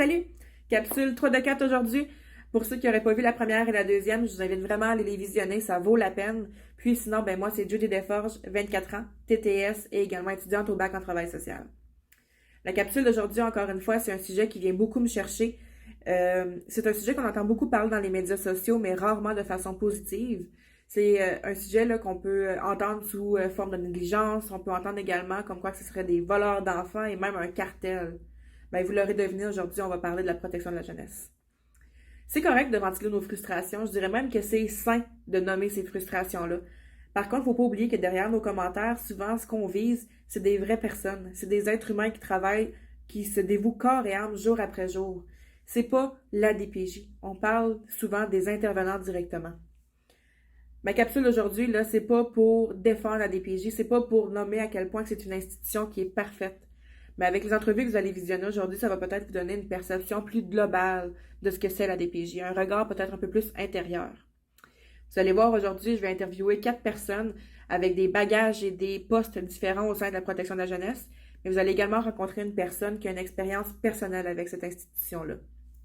Salut! Capsule 3 de 4 aujourd'hui. Pour ceux qui n'auraient pas vu la première et la deuxième, je vous invite vraiment à aller les visionner, ça vaut la peine. Puis sinon, moi c'est Judy Desforges, 24 ans, TTS et également étudiante au bac en travail social. La capsule d'aujourd'hui, encore une fois, c'est un sujet qui vient beaucoup me chercher. C'est un sujet qu'on entend beaucoup parler dans les médias sociaux, mais rarement de façon positive. C'est un sujet là, qu'on peut entendre sous forme de négligence. On peut entendre également comme quoi que ce serait des voleurs d'enfants et même un cartel. Vous l'aurez deviné, aujourd'hui, on va parler de la protection de la jeunesse. C'est correct de ventiler nos frustrations. Je dirais même que c'est sain de nommer ces frustrations-là. Par contre, il ne faut pas oublier que derrière nos commentaires, souvent, ce qu'on vise, c'est des vraies personnes. C'est des êtres humains qui travaillent, qui se dévouent corps et âme jour après jour. C'est pas la DPJ. On parle souvent des intervenants directement. Ma capsule aujourd'hui, là, c'est pas pour défendre la DPJ, c'est pas pour nommer à quel point c'est une institution qui est parfaite. Mais avec les entrevues que vous allez visionner aujourd'hui, ça va peut-être vous donner une perception plus globale de ce que c'est la DPJ, un regard peut-être un peu plus intérieur. Vous allez voir aujourd'hui, je vais interviewer 4 personnes avec des bagages et des postes différents au sein de la protection de la jeunesse, mais vous allez également rencontrer une personne qui a une expérience personnelle avec cette institution-là.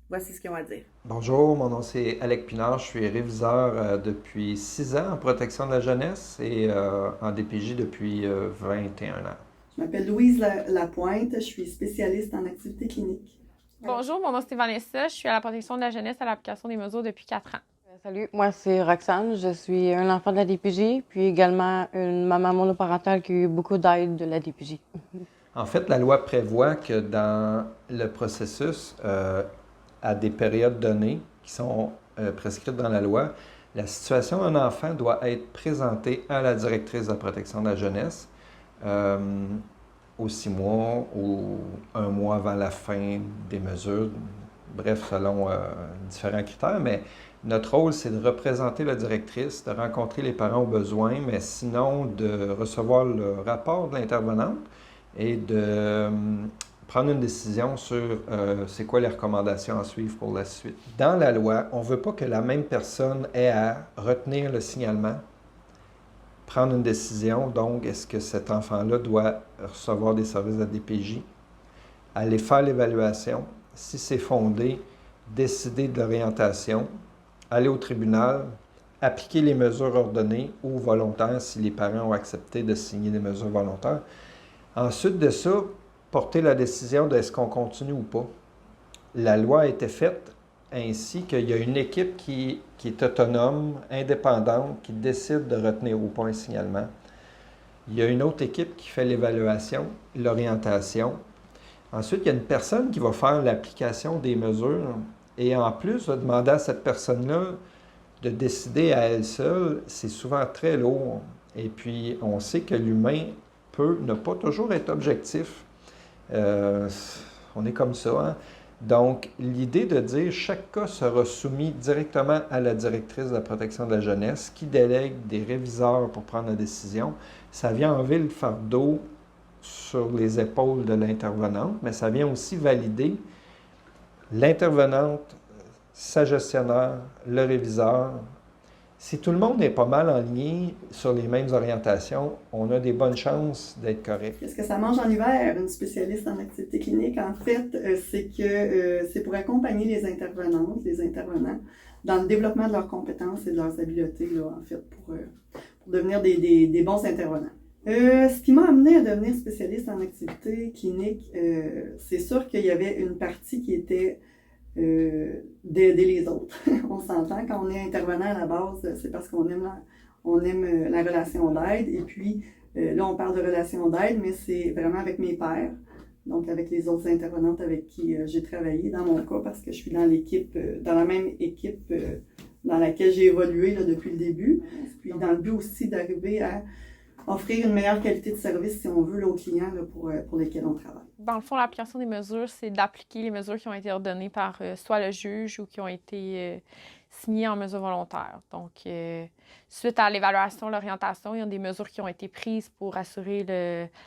Voici ce qu'ils ont à dire. Bonjour, mon nom c'est Alec Pinard, je suis réviseur depuis 6 ans en protection de la jeunesse et en DPJ depuis 21 ans. Je m'appelle Louise Lapointe, je suis spécialiste en activité clinique. Bonjour, mon nom c'est Vanessa, je suis à la protection de la jeunesse à l'application des mesures depuis 4 ans. Salut, moi c'est Roxane, je suis un enfant de la DPJ, puis également une maman monoparentale qui a eu beaucoup d'aide de la DPJ. En fait, la loi prévoit que dans le processus, à des périodes données qui sont prescrites dans la loi, la situation d'un enfant doit être présentée à la directrice de la protection de la jeunesse aux 6 mois ou 1 mois avant la fin des mesures, bref, selon différents critères. Mais notre rôle, c'est de représenter la directrice, de rencontrer les parents au besoin, mais sinon de recevoir le rapport de l'intervenante et de prendre une décision sur c'est quoi les recommandations à suivre pour la suite. Dans la loi, on ne veut pas que la même personne ait à retenir le signalement, prendre une décision, donc est-ce que cet enfant-là doit recevoir des services de la DPJ, aller faire l'évaluation, si c'est fondé, décider de l'orientation, aller au tribunal, appliquer les mesures ordonnées ou volontaires si les parents ont accepté de signer des mesures volontaires. Ensuite de ça, porter la décision de est-ce qu'on continue ou pas. La loi a été faite ainsi qu'il y a une équipe qui est autonome, indépendante, qui décide de retenir ou pas un signalement. Il y a une autre équipe qui fait l'évaluation, l'orientation. Ensuite, il y a une personne qui va faire l'application des mesures et en plus, va demander à cette personne-là de décider à elle seule, c'est souvent très lourd. Et puis, on sait que l'humain peut ne pas toujours être objectif. On est comme ça, hein? Donc, l'idée de dire chaque cas sera soumis directement à la directrice de la protection de la jeunesse qui délègue des réviseurs pour prendre la décision, ça vient enlever le fardeau sur les épaules de l'intervenante, mais ça vient aussi valider l'intervenante, sa gestionnaire, le réviseur. Si tout le monde est pas mal aligné sur les mêmes orientations, on a des bonnes chances d'être correct. Qu'est-ce que ça mange en hiver, une spécialiste en activité clinique? En fait, c'est pour accompagner les intervenantes, les intervenants, dans le développement de leurs compétences et de leurs habiletés, là, en fait, pour devenir des bons intervenants. Ce qui m'a amené à devenir spécialiste en activité clinique, c'est sûr qu'il y avait une partie qui était d'aider les autres. On s'entend, quand on est intervenant à la base, c'est parce qu'on aime la relation d'aide. Et puis, là, on parle de relation d'aide, mais c'est vraiment avec mes pairs, donc avec les autres intervenantes avec qui j'ai travaillé, dans mon cas, parce que je suis dans l'équipe, dans la même équipe dans laquelle j'ai évolué là, depuis le début. Puis, dans le but aussi d'arriver à offrir une meilleure qualité de service, si on veut, là, aux clients là, pour lesquels on travaille. Dans le fond, l'application des mesures, c'est d'appliquer les mesures qui ont été ordonnées par soit le juge ou qui ont été signées en mesures volontaires. Donc, suite à l'évaluation, l'orientation, il y a des mesures qui ont été prises pour assurer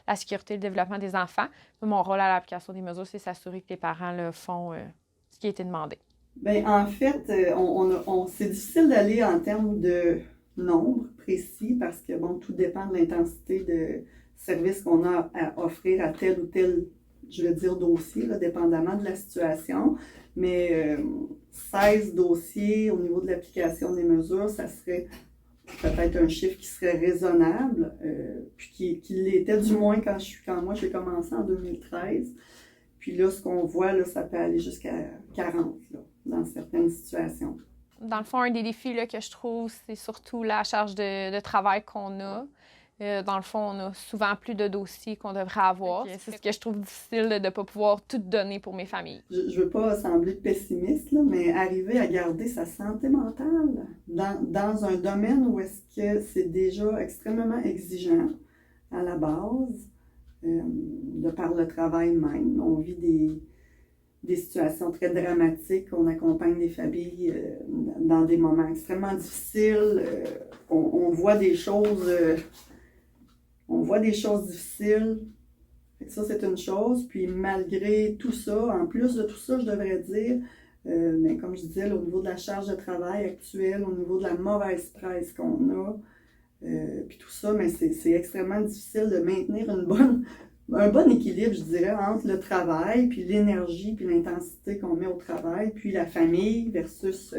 la sécurité et le développement des enfants. Mon rôle à l'application des mesures, c'est s'assurer que les parents là, font ce qui a été demandé. Bien, en fait, c'est difficile d'aller en termes de nombre précis parce que, bon, tout dépend de l'intensité de service qu'on a à offrir à tel ou tel je vais dire dossiers, là, dépendamment de la situation, mais 16 dossiers au niveau de l'application des mesures, ça serait peut-être un chiffre qui serait raisonnable, puis qui l'était du moins quand moi j'ai commencé en 2013. Puis là, ce qu'on voit, là, ça peut aller jusqu'à 40 là, dans certaines situations. Dans le fond, un des défis là, que je trouve, c'est surtout la charge de travail qu'on a. Dans le fond, on a souvent plus de dossiers qu'on devrait avoir. C'est ce que je trouve difficile de ne pas pouvoir tout donner pour mes familles. Je ne veux pas sembler pessimiste, là, mais arriver à garder sa santé mentale dans un domaine où est-ce que c'est déjà extrêmement exigeant à la base, de par le travail même. On vit des situations très dramatiques, on accompagne des familles dans des moments extrêmement difficiles. On voit des choses... On voit des choses difficiles. Ça, c'est une chose. Puis malgré tout ça, en plus de tout ça, je devrais dire, mais comme je disais, là, au niveau de la charge de travail actuelle, au niveau de la mauvaise presse qu'on a, puis tout ça, mais c'est extrêmement difficile de maintenir un bon équilibre, je dirais, entre le travail, puis l'énergie, puis l'intensité qu'on met au travail, puis la famille versus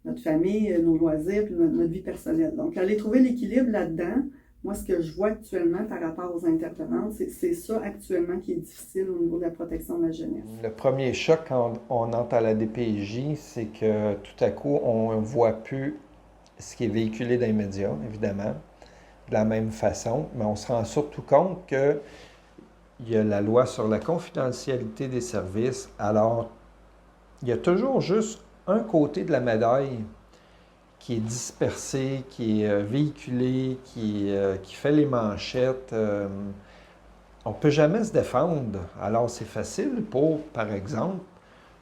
notre famille, nos loisirs, puis notre vie personnelle. Donc, aller trouver l'équilibre là-dedans, moi, ce que je vois actuellement par rapport aux intervenantes, c'est ça actuellement qui est difficile au niveau de la protection de la jeunesse. Le premier choc quand on entre à la DPJ, c'est que tout à coup, on ne voit plus ce qui est véhiculé dans les médias, évidemment, de la même façon, mais on se rend surtout compte qu'il y a la loi sur la confidentialité des services. Alors, il y a toujours juste un côté de la médaille qui est dispersé, qui est véhiculé, qui fait les manchettes. On ne peut jamais se défendre. Alors, c'est facile pour, par exemple,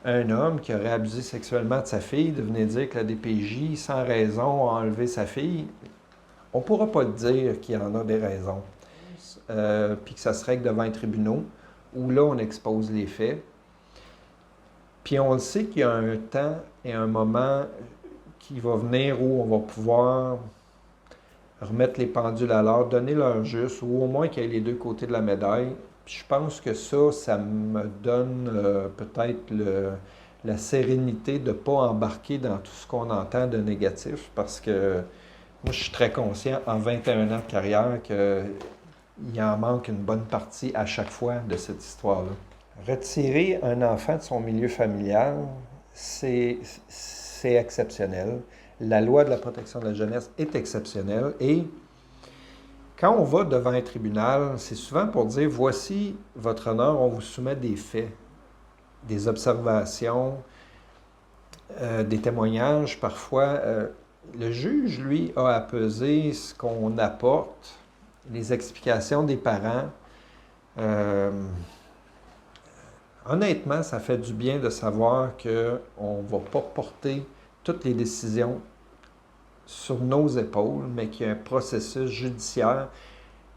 un homme qui aurait abusé sexuellement de sa fille de venir dire que la DPJ, sans raison, a enlevé sa fille. On ne pourra pas dire qu'il y en a des raisons. Puis que ça se règle devant les tribunaux, où là, on expose les faits. Puis on le sait qu'il y a un temps et un moment qui va venir où on va pouvoir remettre les pendules à l'heure, donner leur juste, ou au moins qu'il y ait les deux côtés de la médaille. Puis je pense que ça me donne peut-être la sérénité de ne pas embarquer dans tout ce qu'on entend de négatif, parce que moi, je suis très conscient, en 21 ans de carrière, qu'il en manque une bonne partie à chaque fois de cette histoire-là. Retirer un enfant de son milieu familial, c'est exceptionnel. La loi de la protection de la jeunesse est exceptionnelle et quand on va devant un tribunal, c'est souvent pour dire « Voici, votre honneur, on vous soumet des faits, des observations, des témoignages parfois. Le juge, lui, a à peser ce qu'on apporte, les explications des parents. Honnêtement, ça fait du bien de savoir qu'on ne va pas porter toutes les décisions sur nos épaules, mais qu'il y a un processus judiciaire.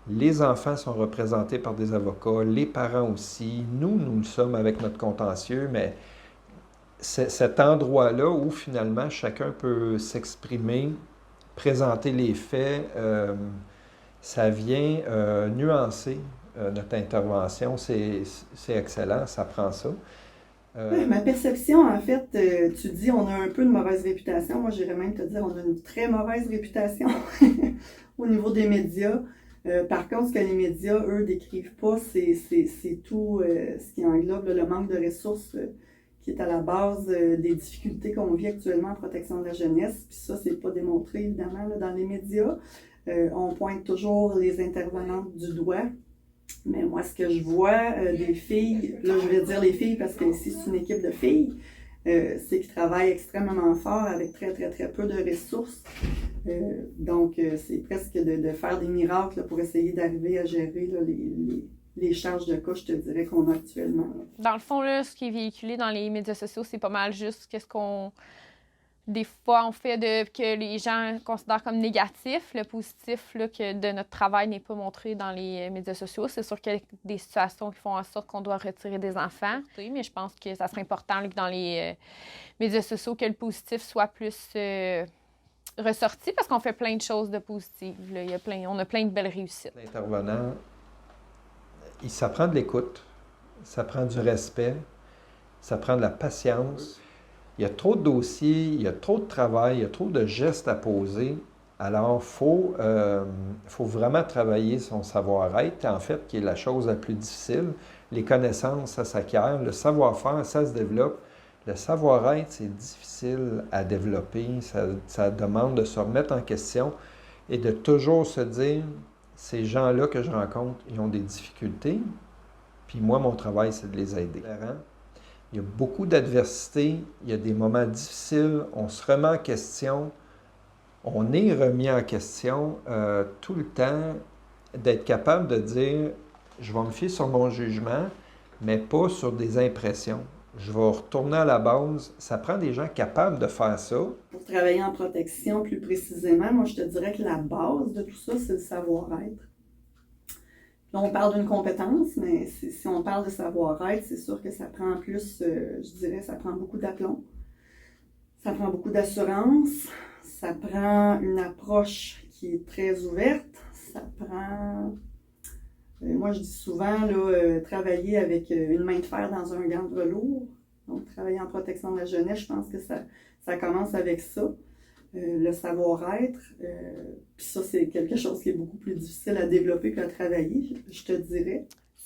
Les enfants sont représentés par des avocats, les parents aussi. Nous le sommes avec notre contentieux, mais cet endroit-là où finalement chacun peut s'exprimer, présenter les faits, ça vient nuancer notre intervention. C'est excellent, ça prend ça. Oui, ma perception, en fait, tu dis on a un peu de mauvaise réputation. Moi, j'irais même te dire on a une très mauvaise réputation au niveau des médias. Par contre, ce que les médias, eux, décrivent pas, c'est tout ce qui englobe le manque de ressources qui est à la base des difficultés qu'on vit actuellement en protection de la jeunesse. Puis ça, c'est pas démontré, évidemment, là, dans les médias. On pointe toujours les intervenantes du doigt. Mais moi, ce que je vois des filles, là je vais dire les filles parce que ici c'est une équipe de filles, c'est qu'ils travaillent extrêmement fort avec très très très peu de ressources. Donc c'est presque de faire des miracles là, pour essayer d'arriver à gérer là, les charges de cas, je te dirais, qu'on a actuellement. Là. Dans le fond, là, ce qui est véhiculé dans les médias sociaux, c'est pas mal juste qu'est-ce qu'on... Des fois, on fait que les gens considèrent comme négatif. Le positif là, que de notre travail n'est pas montré dans les médias sociaux. C'est sûr qu'il y a des situations qui font en sorte qu'on doit retirer des enfants. Mais je pense que ça serait important là, que dans les médias sociaux, que le positif soit plus ressorti parce qu'on fait plein de choses de positives. Là. On a plein de belles réussites. L'intervenant, ça prend de l'écoute. ça prend du respect, ça prend de la patience. Il y a trop de dossiers, il y a trop de travail, il y a trop de gestes à poser. Alors, faut vraiment travailler son savoir-être, en fait, qui est la chose la plus difficile. Les connaissances, ça s'acquiert. Le savoir-faire, ça se développe. Le savoir-être, c'est difficile à développer. Ça demande de se remettre en question et de toujours se dire, ces gens-là que je rencontre, ils ont des difficultés. Puis moi, mon travail, c'est de les aider. Il y a beaucoup d'adversité, il y a des moments difficiles, on se remet en question, on est remis en question tout le temps, d'être capable de dire, je vais me fier sur mon jugement, mais pas sur des impressions. Je vais retourner à la base. Ça prend des gens capables de faire ça. Pour travailler en protection plus précisément, moi je te dirais que la base de tout ça, c'est le savoir-être. Là, on parle d'une compétence, mais si on parle de savoir-être, c'est sûr que ça prend plus, je dirais, ça prend beaucoup d'aplomb. Ça prend beaucoup d'assurance. Ça prend une approche qui est très ouverte. Ça prend, moi je dis souvent, là, travailler avec une main de fer dans un gant de velours. Donc, travailler en protection de la jeunesse, je pense que ça commence avec ça. Le savoir-être, puis ça, c'est quelque chose qui est beaucoup plus difficile à développer qu'à travailler, je te dirais.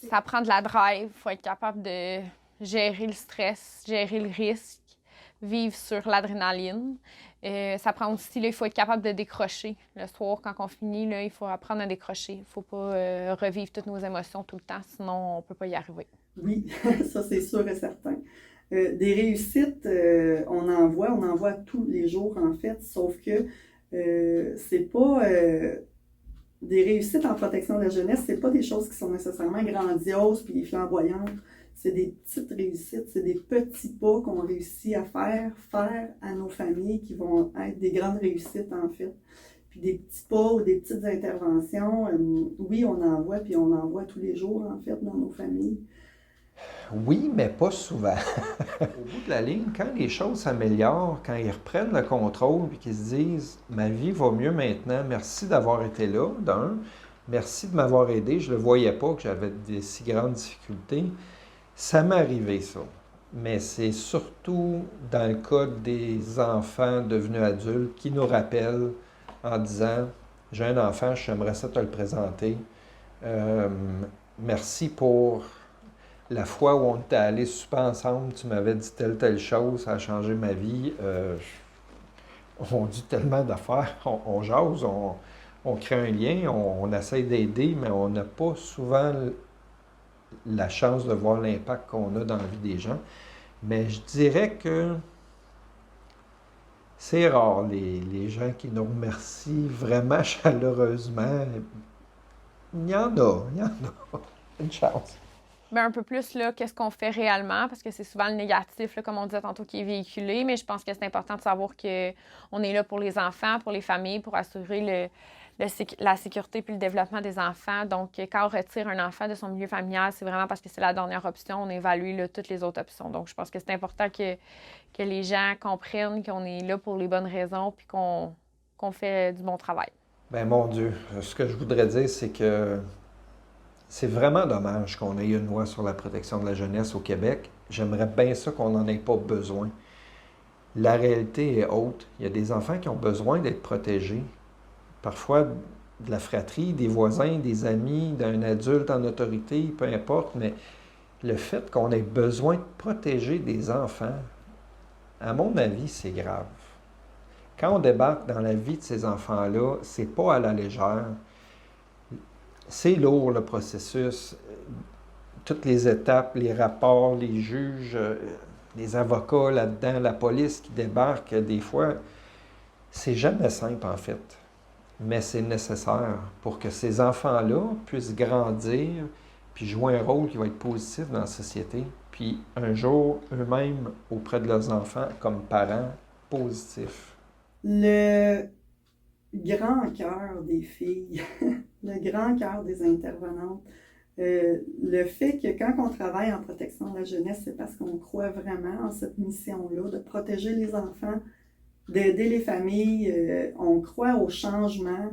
Ça prend de la drive, il faut être capable de gérer le stress, gérer le risque, vivre sur l'adrénaline. Ça prend aussi, il faut être capable de décrocher. Le soir, quand on finit, là, il faut apprendre à décrocher. Il ne faut pas revivre toutes nos émotions tout le temps, sinon on ne peut pas y arriver. Oui, ça c'est sûr et certain. Des réussites, on en voit tous les jours en fait, sauf que c'est pas des réussites en protection de la jeunesse, c'est pas des choses qui sont nécessairement grandioses puis flamboyantes. C'est des petites réussites, c'est des petits pas qu'on réussit à faire à nos familles qui vont être des grandes réussites en fait. Puis des petits pas ou des petites interventions, oui, on en voit, puis on en voit tous les jours en fait dans nos familles. Oui, mais pas souvent. Au bout de la ligne, quand les choses s'améliorent, quand ils reprennent le contrôle et qu'ils se disent « Ma vie va mieux maintenant, merci d'avoir été là, d'un, merci de m'avoir aidé, je ne le voyais pas que j'avais de si grandes difficultés », ça m'est arrivé ça. Mais c'est surtout dans le cas des enfants devenus adultes qui nous rappellent en disant « J'ai un enfant, j'aimerais ça te le présenter. Merci pour... » La fois où on était allés souper ensemble, tu m'avais dit telle chose, ça a changé ma vie. On dit tellement d'affaires, on jase, on crée un lien, on essaie d'aider, mais on n'a pas souvent la chance de voir l'impact qu'on a dans la vie des gens. Mais je dirais que c'est rare, les gens qui nous remercient vraiment chaleureusement. Il y en a. Une chance. Bien, un peu plus, là, qu'est-ce qu'on fait réellement, parce que c'est souvent le négatif, là, comme on disait tantôt, qui est véhiculé, mais je pense que c'est important de savoir qu'on est là pour les enfants, pour les familles, pour assurer la sécurité puis le développement des enfants. Donc, quand on retire un enfant de son milieu familial, c'est vraiment parce que c'est la dernière option. On évalue là, toutes les autres options. Donc, je pense que c'est important que les gens comprennent qu'on est là pour les bonnes raisons puis qu'on fait du bon travail. Ben mon Dieu, ce que je voudrais dire, c'est que c'est vraiment dommage qu'on ait une loi sur la protection de la jeunesse au Québec. J'aimerais bien ça qu'on n'en ait pas besoin. La réalité est haute. Il y a des enfants qui ont besoin d'être protégés. Parfois de la fratrie, des voisins, des amis, d'un adulte en autorité, peu importe, mais le fait qu'on ait besoin de protéger des enfants, à mon avis, c'est grave. Quand on débarque dans la vie de ces enfants-là, c'est pas à la légère. C'est lourd, le processus. Toutes les étapes, les rapports, les juges, les avocats là-dedans, la police qui débarque, des fois, c'est jamais simple, en fait. Mais c'est nécessaire pour que ces enfants-là puissent grandir puis jouer un rôle qui va être positif dans la société. Puis, un jour, eux-mêmes, auprès de leurs enfants, comme parents, positifs. Le grand cœur des filles, le grand cœur des intervenantes, le fait que quand on travaille en protection de la jeunesse, c'est parce qu'on croit vraiment en cette mission-là de protéger les enfants, d'aider les familles, on croit au changement.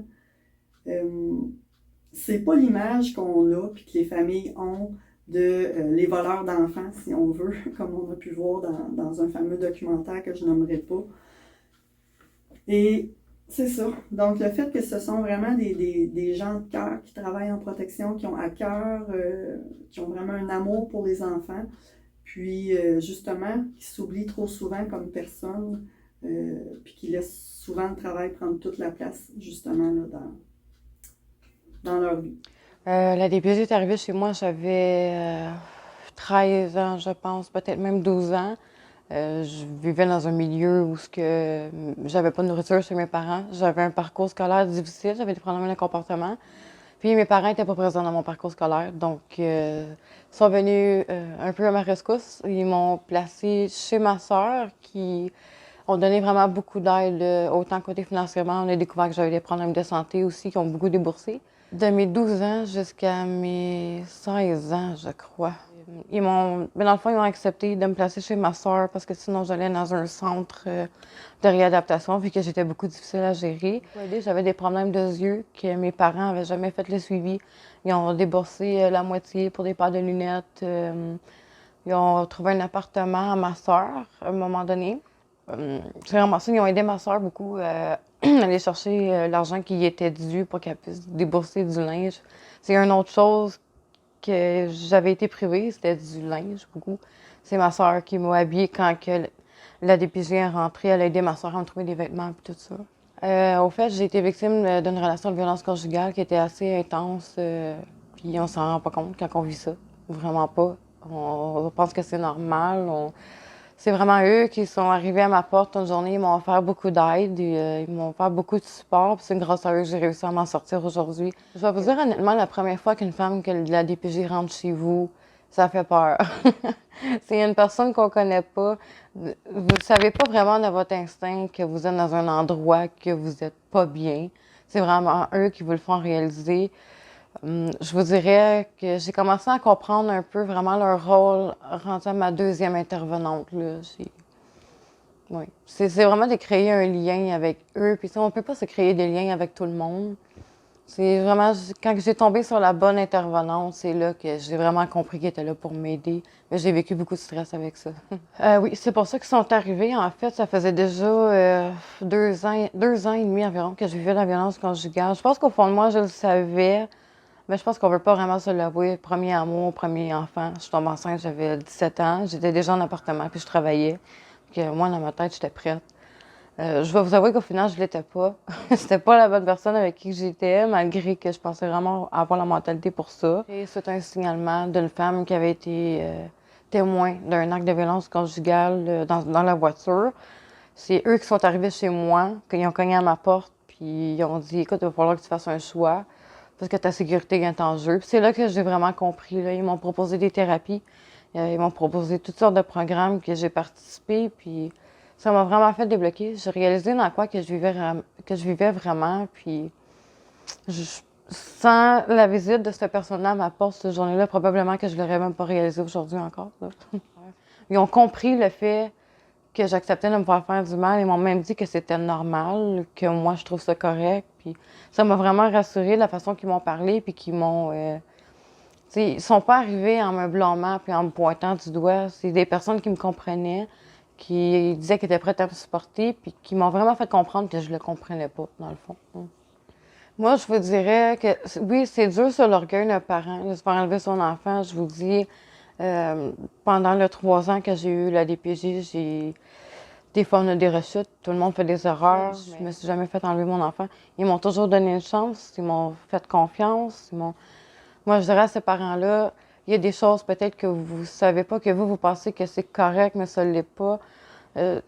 C'est pas l'image qu'on a puis que les familles ont les voleurs d'enfants, si on veut, comme on a pu voir dans un fameux documentaire que je nommerai pas. Et c'est ça. Donc, le fait que ce sont vraiment des gens de cœur qui travaillent en protection, qui ont à cœur, qui ont vraiment un amour pour les enfants, puis justement, qui s'oublient trop souvent comme personne, puis qui laissent souvent le travail prendre toute la place, justement, là, dans leur vie. La DPJ est arrivée chez moi, j'avais 13 ans, je pense, peut-être même 12 ans. Je vivais dans un milieu où j'avais pas de nourriture chez mes parents. J'avais un parcours scolaire difficile, j'avais des problèmes de comportement. Puis mes parents n'étaient pas présents dans mon parcours scolaire, donc ils sont venus un peu à ma rescousse. Ils m'ont placée chez ma sœur, qui ont donné vraiment beaucoup d'aide, autant côté financièrement. On a découvert que j'avais des problèmes de santé aussi, qui ont beaucoup déboursé. De mes 12 ans jusqu'à mes 16 ans, je crois. Mais dans le fond, ils ont accepté de me placer chez ma sœur parce que sinon, j'allais dans un centre de réadaptation vu que j'étais beaucoup difficile à gérer. J'avais des problèmes de yeux que mes parents n'avaient jamais fait le suivi. Ils ont déboursé la moitié pour des paires de lunettes. Ils ont trouvé un appartement à ma sœur à un moment donné. C'est vraiment ça, ils ont aidé ma sœur beaucoup à aller chercher l'argent qui y était dû pour qu'elle puisse débourser du linge. C'est une autre chose que j'avais été privée, c'était du linge beaucoup. C'est ma sœur qui m'a habillée quand la DPJ est rentrée. Elle a aidé ma sœur à me trouver des vêtements et tout ça. Au fait, j'ai été victime d'une relation de violence conjugale qui était assez intense. Puis on s'en rend pas compte quand on vit ça. Vraiment pas. On pense que c'est normal. C'est vraiment eux qui sont arrivés à ma porte une journée. Ils m'ont offert beaucoup d'aide, ils m'ont offert beaucoup de support. Puis c'est grâce à eux que j'ai réussi à m'en sortir aujourd'hui. Je vais vous dire honnêtement, la première fois qu'une femme de la DPJ rentre chez vous, ça fait peur. C'est une personne qu'on connaît pas. Vous ne savez pas vraiment de votre instinct que vous êtes dans un endroit que vous n'êtes pas bien. C'est vraiment eux qui vous le font réaliser. Je vous dirais que j'ai commencé à comprendre un peu vraiment leur rôle rendu à ma deuxième intervenante. Là. Oui. C'est vraiment de créer un lien avec eux. Puis on ne peut pas se créer des liens avec tout le monde. C'est vraiment, quand j'ai tombé sur la bonne intervenante, c'est là que j'ai vraiment compris qu'elle était là pour m'aider. Mais j'ai vécu beaucoup de stress avec ça. Oui, c'est pour ça qu'ils sont arrivés. En fait, ça faisait déjà 2 ans et demi environ que je vivais la violence conjugale. Je pense qu'au fond de moi, je le savais. Mais je pense qu'on veut pas vraiment se l'avouer. Premier amour, premier enfant. Je suis tombée enceinte, j'avais 17 ans. J'étais déjà en appartement, puis je travaillais. Que moi, dans ma tête, j'étais prête. Je vais vous avouer qu'au final, je l'étais pas. C'était pas la bonne personne avec qui j'étais, malgré que je pensais vraiment avoir la mentalité pour ça. Et c'est un signalement d'une femme qui avait été témoin d'un acte de violence conjugale dans la voiture. C'est eux qui sont arrivés chez moi, qu'ils ont cogné à ma porte, puis ils ont dit « Écoute, il va falloir que tu fasses un choix. » Parce que ta sécurité est en jeu. Puis c'est là que j'ai vraiment compris. Là. Ils m'ont proposé des thérapies. Ils m'ont proposé toutes sortes de programmes que j'ai participé. Puis ça m'a vraiment fait débloquer. J'ai réalisé dans quoi que je vivais vraiment. Puis sans la visite de cette personne-là à ma porte cette journée-là, probablement que je ne l'aurais même pas réalisé aujourd'hui encore. Là. Ils ont compris le fait que j'acceptais de me faire du mal. Ils m'ont même dit que c'était normal, que moi, je trouve ça correct. Puis ça m'a vraiment rassurée de la façon qu'ils m'ont parlé, puis qu'ils m'ont... ils sont pas arrivés en me blâmant puis en me pointant du doigt. C'est des personnes qui me comprenaient, qui disaient qu'ils étaient prêtes à me supporter, puis qui m'ont vraiment fait comprendre que je le comprenais pas, dans le fond. Moi, je vous dirais que, oui, c'est dur sur l'orgueil d'un parent de se faire enlever son enfant. Je vous dis, pendant les 3 ans que j'ai eu la DPJ, des fois, on a des rechutes, tout le monde fait des erreurs. Je me suis jamais fait enlever mon enfant. Ils m'ont toujours donné une chance, ils m'ont fait confiance. Moi, je dirais à ces parents-là, il y a des choses peut-être que vous savez pas, que vous pensez que c'est correct, mais ça ne l'est pas.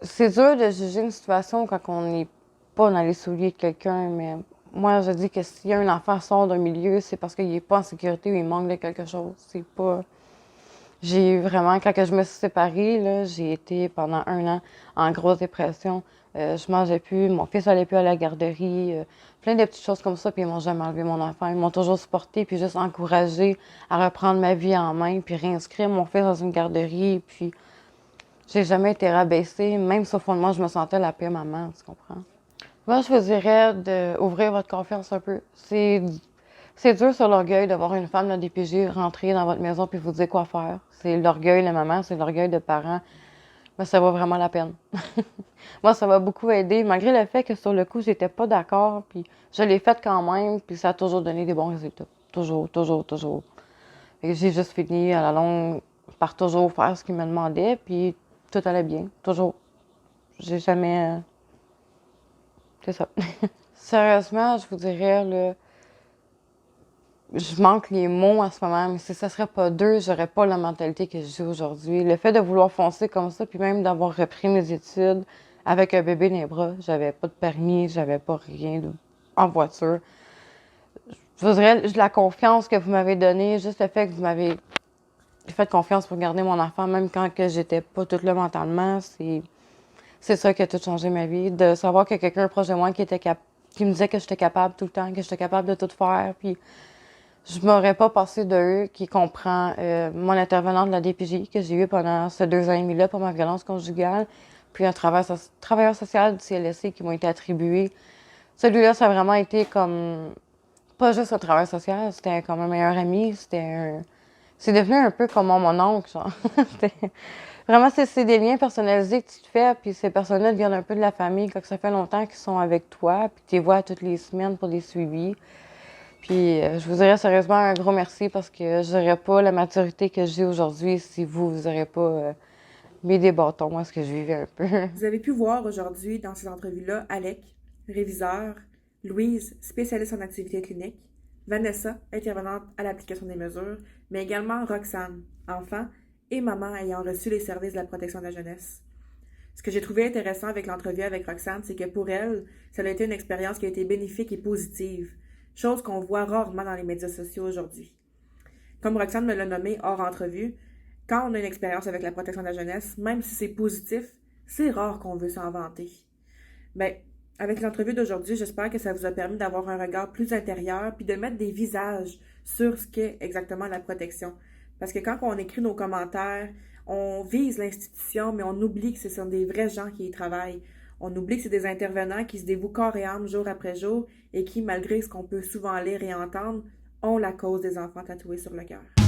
C'est dur de juger une situation quand on n'est pas dans les souliers de quelqu'un, mais moi, je dis que si un enfant sort d'un milieu, c'est parce qu'il n'est pas en sécurité ou il manque de quelque chose. C'est pas... J'ai vraiment, quand je me suis séparée, là, j'ai été pendant 1 an en grosse dépression. Je mangeais plus, mon fils allait plus à la garderie, plein de petites choses comme ça, puis ils m'ont jamais enlevé mon enfant. Ils m'ont toujours supporté, puis juste encouragé à reprendre ma vie en main, puis réinscrire mon fils dans une garderie, puis j'ai jamais été rabaissée, même si au fond de moi, je me sentais la pire maman, tu comprends? Moi, je vous dirais d'ouvrir votre confiance un peu. C'est C'est dur sur l'orgueil de voir une femme de la DPJ rentrer dans votre maison puis vous dire quoi faire. C'est l'orgueil de maman, c'est l'orgueil de parents. Mais ça vaut vraiment la peine. Moi, ça m'a beaucoup aidé, malgré le fait que sur le coup, j'étais pas d'accord, puis je l'ai fait quand même, puis ça a toujours donné des bons résultats. Toujours, toujours, toujours. Et j'ai juste fini à la longue par toujours faire ce qu'il me demandait, puis tout allait bien, toujours. J'ai jamais... C'est ça. Sérieusement, je vous dirais, là, je manque les mots en ce moment, mais si ça serait pas d'eux, j'aurais pas la mentalité que j'ai aujourd'hui. Le fait de vouloir foncer comme ça, puis même d'avoir repris mes études avec un bébé dans les bras, j'avais pas de permis, j'avais pas rien en voiture. Je vous dirais, la confiance que vous m'avez donnée, juste le fait que vous m'avez fait confiance pour garder mon enfant, même quand que j'étais pas toute là mentalement, c'est ça qui a tout changé ma vie. De savoir que quelqu'un proche de moi qui me disait que j'étais capable tout le temps, que j'étais capable de tout faire, puis je m'aurais pas passé de eux qui comprend mon intervenant de la DPJ que j'ai eu pendant ces 2 ans et demi-là pour ma violence conjugale, puis un travailleur social du CLSC qui m'ont été attribués. Celui-là, ça a vraiment été comme, pas juste un travailleur social, c'était comme un meilleur ami, c'est devenu un peu comme mon oncle, genre. Vraiment, c'est des liens personnalisés que tu te fais, puis ces personnes-là deviennent un peu de la famille quand ça fait longtemps qu'ils sont avec toi, puis tu les vois toutes les semaines pour des suivis. Puis je vous dirais sérieusement un gros merci parce que j'aurais pas la maturité que j'ai aujourd'hui si vous aurez pas mis des bâtons, moi, ce que je vivais un peu. Vous avez pu voir aujourd'hui dans ces entrevues-là Alec, réviseur, Louise, spécialiste en activité clinique, Vanessa, intervenante à l'application des mesures, mais également Roxane, enfant, et maman ayant reçu les services de la protection de la jeunesse. Ce que j'ai trouvé intéressant avec l'entrevue avec Roxane, c'est que pour elle, ça a été une expérience qui a été bénéfique et positive, chose qu'on voit rarement dans les médias sociaux aujourd'hui. Comme Roxane me l'a nommé hors entrevue, quand on a une expérience avec la protection de la jeunesse, même si c'est positif, c'est rare qu'on veut s'en vanter. Mais avec l'entrevue d'aujourd'hui, j'espère que ça vous a permis d'avoir un regard plus intérieur puis de mettre des visages sur ce qu'est exactement la protection. Parce que quand on écrit nos commentaires, on vise l'institution, mais on oublie que ce sont des vrais gens qui y travaillent. On oublie que c'est des intervenants qui se dévouent corps et âme jour après jour et qui, malgré ce qu'on peut souvent lire et entendre, ont la cause des enfants tatoués sur le cœur.